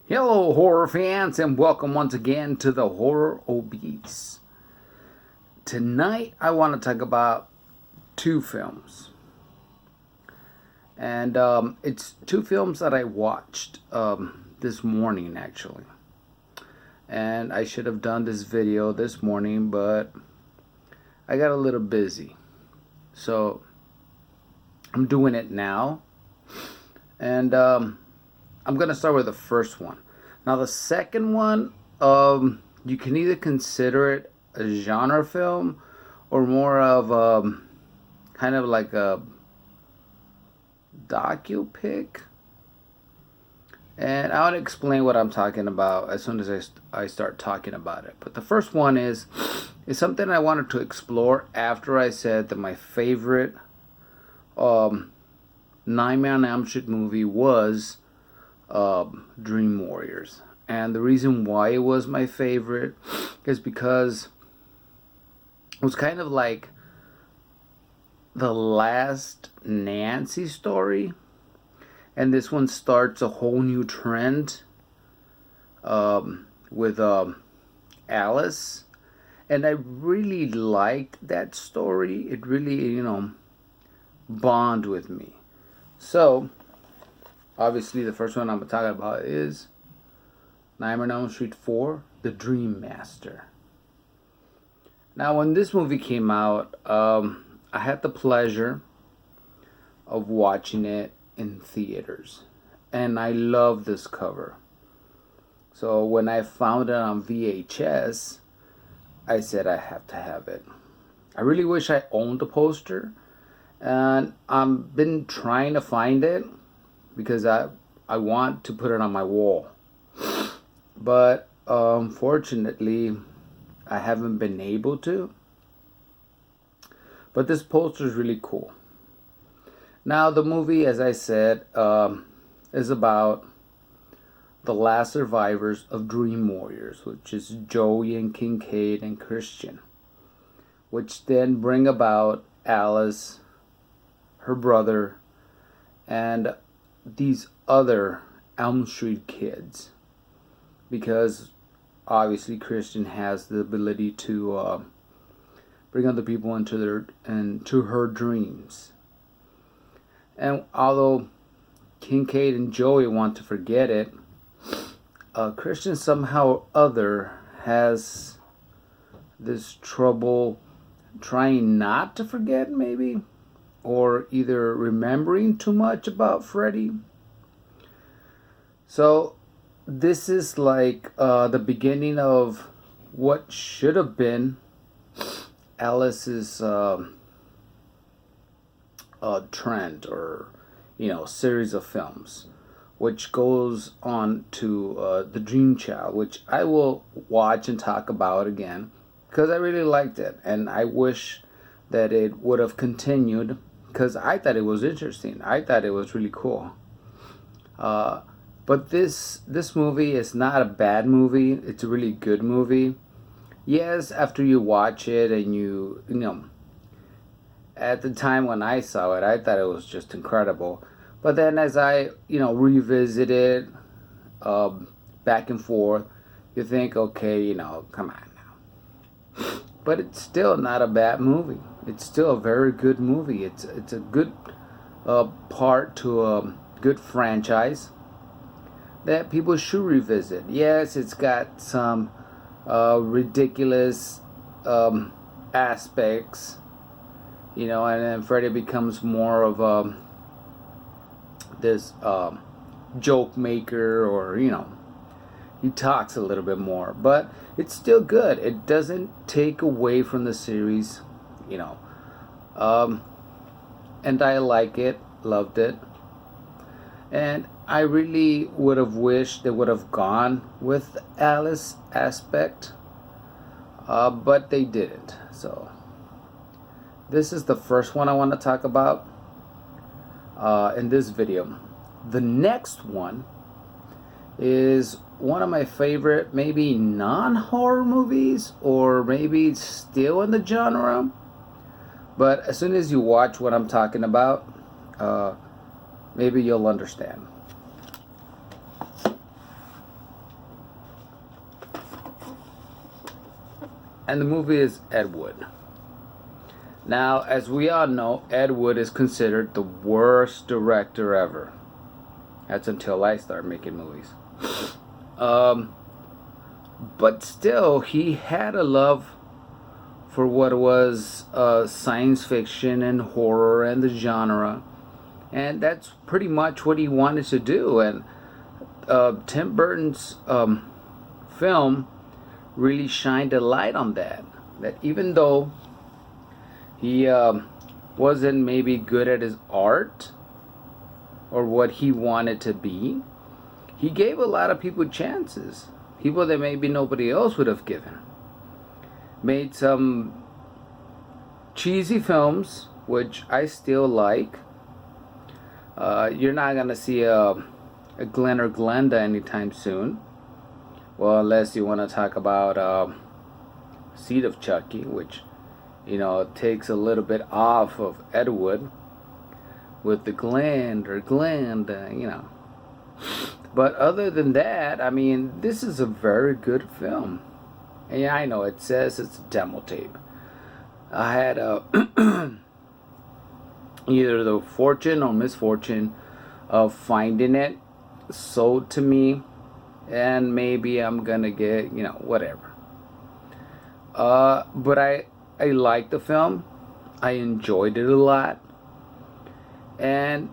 Hello, horror fans, and welcome once again to the Horror Obese. Tonight, I want to talk about two films, and it's two films that I watched this morning, actually. And I should have done this video this morning, but I got a little busy, so I'm doing it now, and I'm gonna start with the first one. Now, the second one, you can either consider it a genre film or more of kind of like a docu-pic. And I'll explain what I'm talking about as soon as I start talking about it. But the first one is something I wanted to explore after I said that my favorite Nightmare on Elm Street movie was Dream Warriors. And the reason why it was my favorite is because it was kind of like the last Nancy story, and this one starts a whole new trend with Alice. And I really liked that story. It really, bond with me. So obviously, the first one I'm talking about is Nightmare on Elm Street 4, The Dream Master. Now, when this movie came out, I had the pleasure of watching it in theaters. And I love this cover. So when I found it on VHS, I said I have to have it. I really wish I owned the poster. And I've been trying to find it because I want to put it on my wall. But unfortunately, I haven't been able to. But this poster is really cool. Now, the movie, as I said, is about the last survivors of Dream Warriors, which is Joey and Kincaid and Christian, which then bring about Alice, her brother, and these other Elm Street kids, because obviously Christian has the ability to bring other people into her dreams. And although Kincaid and Joey want to forget it, Christian somehow or other has this trouble trying not to forget, maybe, or either remembering too much about Freddy. So this is like the beginning of what should have been Alice's trend, or series of films, which goes on to The Dream Child, which I will watch and talk about again because I really liked it, and I wish that it would have continued because I thought it was interesting. I thought it was really cool. But this movie is not a bad movie. It's a really good movie. Yes, after you watch it and you at the time when I saw it, I thought it was just incredible. But then as I revisit it back and forth, you think, okay, come on now. But it's still not a bad movie. It's still a very good movie. It's a good part to a good franchise that people should revisit. Yes, it's got some ridiculous aspects, and then Freddy becomes more of this joke maker, or he talks a little bit more, but it's still good. It doesn't take away from the series, and I like it, loved it, and I really would have wished they would have gone with the Alice aspect, but they didn't. So this is the first one I want to talk about in this video. The next one is one of my favorite, maybe non-horror movies, or maybe still in the genre. But as soon as you watch what I'm talking about, maybe you'll understand. and the movie is Ed Wood. Now, as we all know, Ed Wood is considered the worst director ever. That's until I start making movies. But still, he had a love for what was science fiction and horror and the genre. And that's pretty much what he wanted to do. And Tim Burton's film really shined a light on that. That even though he wasn't maybe good at his art or what he wanted to be, he gave a lot of people chances. People that maybe nobody else would have given. Made some cheesy films, which I still like. You're not going to see a Glenn or Glenda anytime soon. Well, unless you want to talk about Seed of Chucky, which, you know, takes a little bit off of Ed Wood with the Glenn or Glenda, you know. But other than that, I mean, this is a very good film. And yeah, I know it says it's a demo tape. I had either the fortune or misfortune of finding it sold to me, and maybe I'm gonna get, you know, whatever. But I liked the film. I enjoyed it a lot, and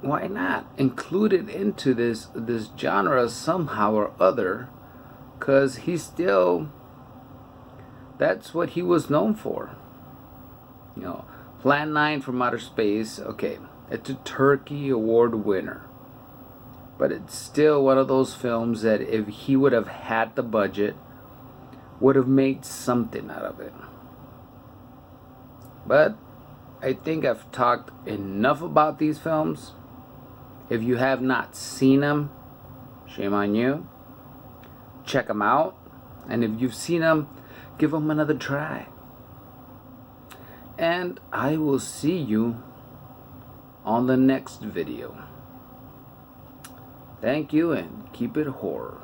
why not include it into this genre somehow or other? Because that's what he was known for. You know, Plan 9 from Outer Space, okay, it's a Turkey Award winner. But it's still one of those films that if he would have had the budget, would have made something out of it. But I think I've talked enough about these films. If you have not seen them, shame on you. Check them out. And if you've seen them, give them another try. And I will see you on the next video. Thank you, and keep it horror.